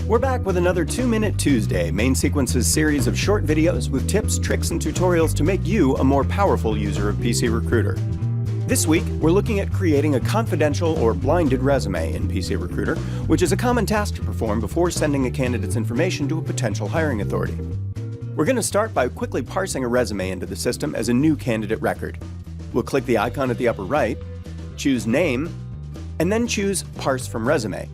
We're back with another 2-Minute Tuesday, Main Sequence's series of short videos with tips, tricks, and tutorials to make you a more powerful user of PC Recruiter. This week, we're looking at creating a confidential or blinded resume in PC Recruiter, which is a common task to perform before sending a candidate's information to a potential hiring authority. We're going to start by quickly parsing a resume into the system as a new candidate record. We'll click the icon at the upper right, choose Name, and then choose Parse from Resume.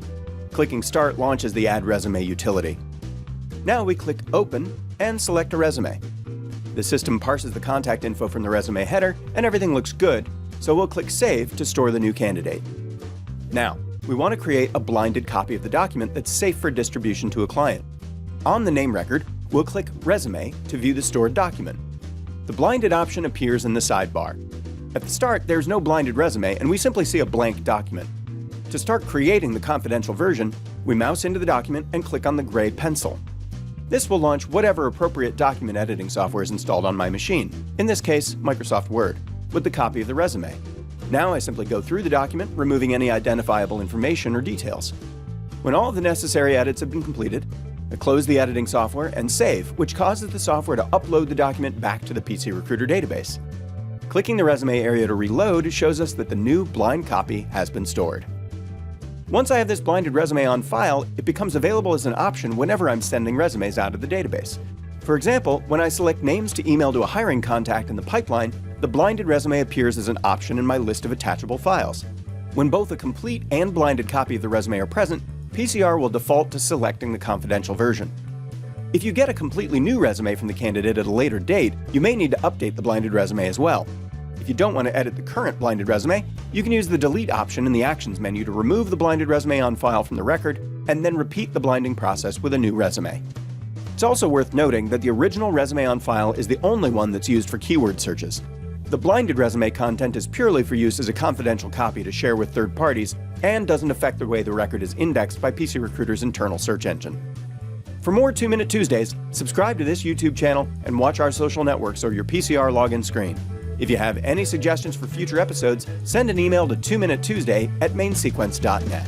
Clicking Start launches the Add Resume utility. Now we click Open and select a resume. The system parses the contact info from the resume header and everything looks good, so we'll click Save to store the new candidate. Now, we want to create a blinded copy of the document that's safe for distribution to a client. On the name record, we'll click Resume to view the stored document. The blinded option appears in the sidebar. At the start, there's no blinded resume and we simply see a blank document. To start creating the confidential version, we mouse into the document and click on the gray pencil. This will launch whatever appropriate document editing software is installed on my machine, in this case, Microsoft Word, with the copy of the resume. Now I simply go through the document, removing any identifiable information or details. When all of the necessary edits have been completed, I close the editing software and save, which causes the software to upload the document back to the PC Recruiter database. Clicking the resume area to reload shows us that the new blind copy has been stored. Once I have this blinded resume on file, it becomes available as an option whenever I'm sending resumes out of the database. For example, when I select names to email to a hiring contact in the pipeline, the blinded resume appears as an option in my list of attachable files. When both a complete and blinded copy of the resume are present, PCR will default to selecting the confidential version. If you get a completely new resume from the candidate at a later date, you may need to update the blinded resume as well. If you don't want to edit the current blinded resume, you can use the Delete option in the Actions menu to remove the blinded resume on file from the record, and then repeat the blinding process with a new resume. It's also worth noting that the original resume on file is the only one that's used for keyword searches. The blinded resume content is purely for use as a confidential copy to share with third parties, and doesn't affect the way the record is indexed by PC Recruiter's internal search engine. For more 2-Minute Tuesdays, subscribe to this YouTube channel and watch our social networks or your PCR login screen. If you have any suggestions for future episodes, send an email to 2minutetuesday@mainsequence.net.